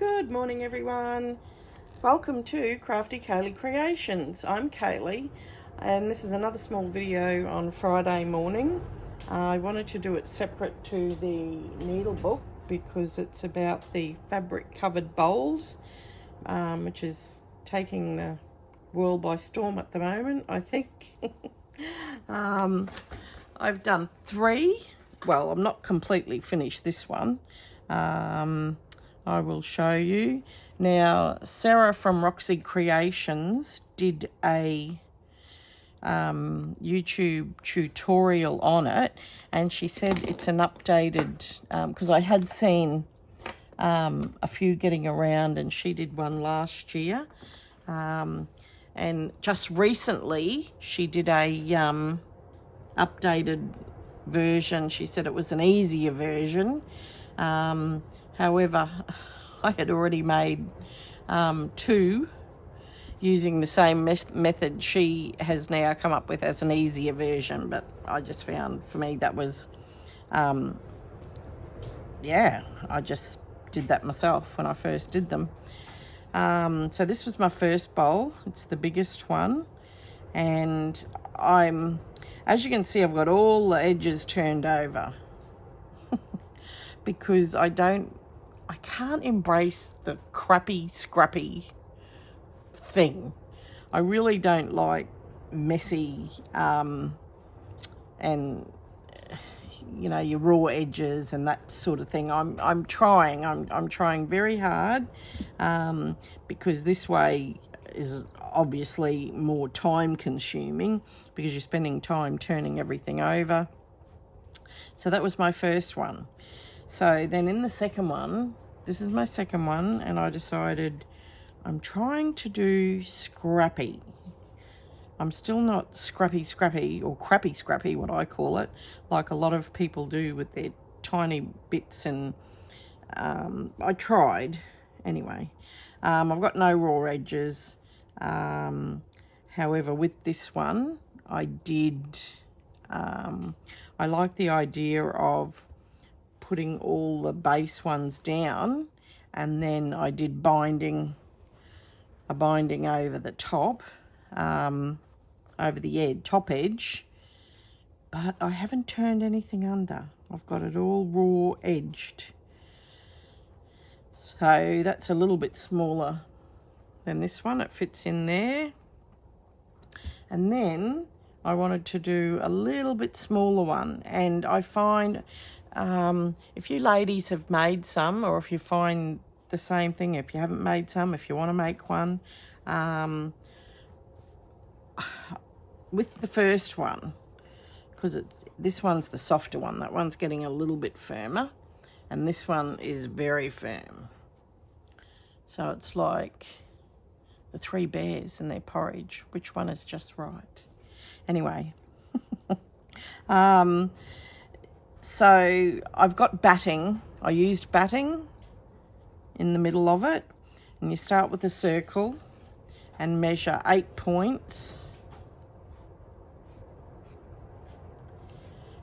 Good morning, everyone. Welcome to Crafty Kaylee Creations. I'm Kaylee, and this is another small video on Friday morning. I wanted to do it separate to the needle book because it's about the fabric covered bowls, which is taking the world by storm at the moment, I think. I've done 3. Well, I'm not completely finished this one. I will show you. Now, Sarah from Roxy Creations did a YouTube tutorial on it, and she said it's an updated, because I had seen a few getting around, and she did one last year. And just recently, she did a updated version. She said it was an easier version. However, I had already made 2 using the same method she has now come up with as an easier version, but I just found for me that was, yeah, I just did that myself when I first did them. So this was my first bowl. It's the biggest one, and as you can see, I've got all the edges turned over because I can't embrace the crappy, scrappy thing. I really don't like messy, and your raw edges and that sort of thing. I'm trying very hard, because this way is obviously more time consuming because you're spending time turning everything over. So that was my first one. So then in the second one, this is my second one, and I decided I'm trying to do Scrappy. I'm still not scrappy or crappy scrappy, what I call it, like a lot of people do with their tiny bits, and I tried anyway. I've got no raw edges. However, with this one, I like the idea of putting all the base ones down, and then I did a binding over the top, over the top edge, but I haven't turned anything under. I've got it all raw edged, so that's a little bit smaller than this one. It fits in there. And then I wanted to do a little bit smaller one, and I find if you ladies have made some, or if you find the same thing, if you haven't made some, if you want to make one, with the first one, because this one's the softer one, that one's getting a little bit firmer, and this one is very firm. So it's like the 3 bears and their porridge. Which one is just right? Anyway. So I've got batting. I used batting in the middle of it, and you start with a circle and measure 8 points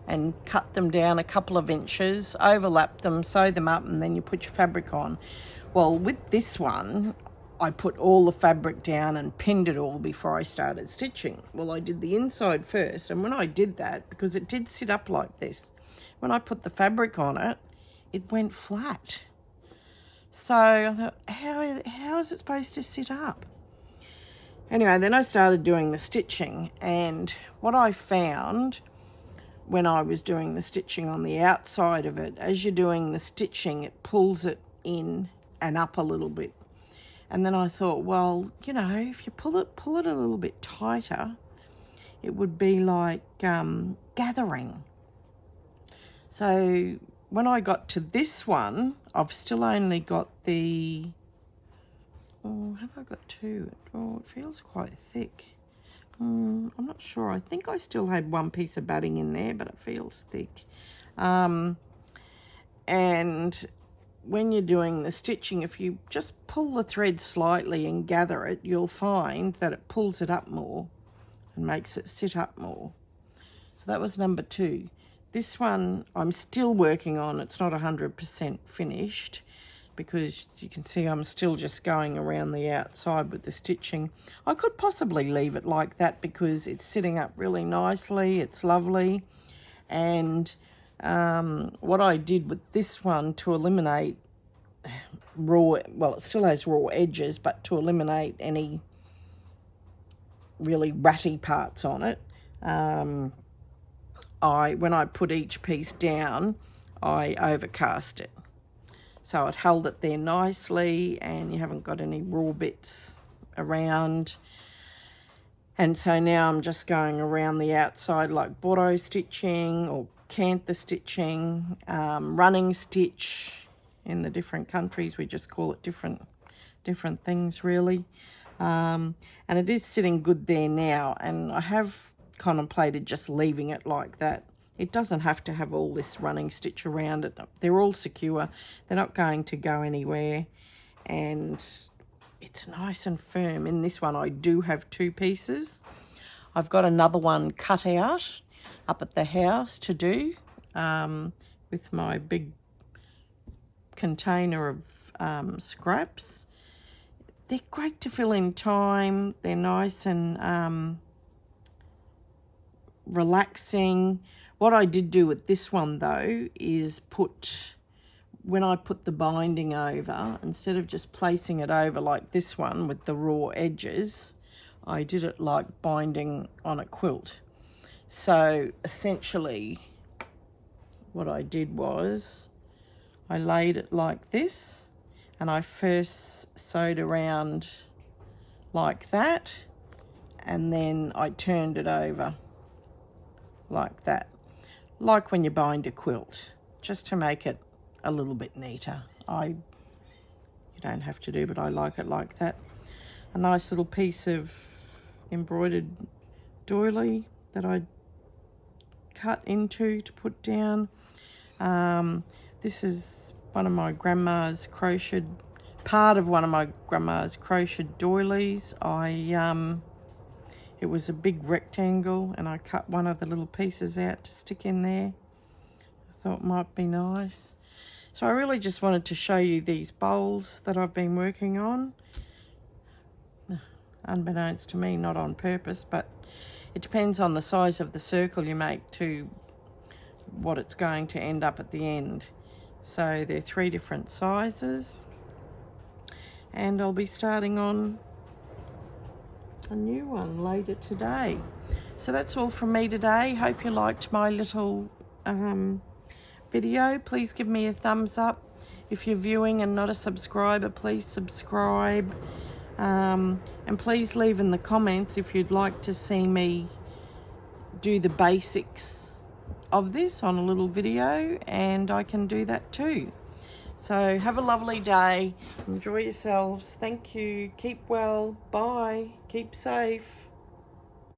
and cut them down a couple of inches, overlap them, sew them up, and then you put your fabric on. Well, with this one, I put all the fabric down and pinned it all before I started stitching. Well, I did the inside first, and when I did that, because it did sit up like this, when I put the fabric on it, it went flat. So I thought, how is it supposed to sit up? Anyway, then I started doing the stitching, and what I found when I was doing the stitching on the outside of it, as you're doing the stitching, it pulls it in and up a little bit. And then I thought, well, if you pull it a little bit tighter, it would be like gathering. So when I got to this one, I've still only got the, have I got 2? Oh, it feels quite thick. I'm not sure. I think I still had 1 piece of batting in there, but it feels thick. And when you're doing the stitching, if you just pull the thread slightly and gather it, you'll find that it pulls it up more and makes it sit up more. So that was number 2. This one I'm still working on. It's not 100% finished, because you can see I'm still just going around the outside with the stitching. I could possibly leave it like that because it's sitting up really nicely, it's lovely. And what I did with this one to eliminate raw, well, it still has raw edges, but to eliminate any really ratty parts on it, when I put each piece down, I overcast it. So it held it there nicely and you haven't got any raw bits around. And so now I'm just going around the outside like bordeaux stitching or cantha stitching, running stitch. In the different countries we just call it different things really. And it is sitting good there now, and I have contemplated just leaving it like that. It doesn't have to have all this running stitch around it. They're all secure. They're not going to go anywhere. And it's nice and firm. In this one, I do have 2 pieces. I've got another one cut out up at the house to do with my big container of scraps. They're great to fill in time. They're nice and relaxing. What I did do with this one though is when I put the binding over, instead of just placing it over like this one with the raw edges, I did it like binding on a quilt. So essentially what I did was I laid it like this, and I first sewed around like that, and then I turned it over like that, like when you bind a quilt, just to make it a little bit neater. You don't have to do, but I like it like that. A nice little piece of embroidered doily that I cut into to put down. This is one of my grandma's crocheted, part of one of my grandma's crocheted doilies. It was a big rectangle and I cut one of the little pieces out to stick in there. I thought it might be nice. So I really just wanted to show you these bowls that I've been working on. Unbeknownst to me, not on purpose, but it depends on the size of the circle you make to what it's going to end up at the end. So they're 3 different sizes, and I'll be starting on a new one later today. So that's all from me today. Hope you liked my little video. Please give me a thumbs up. If you're viewing and not a subscriber, please subscribe. And please leave in the comments if you'd like to see me do the basics of this on a little video, and I can do that too. So have a lovely day. Enjoy yourselves. Thank you. Keep well. Bye. Keep safe.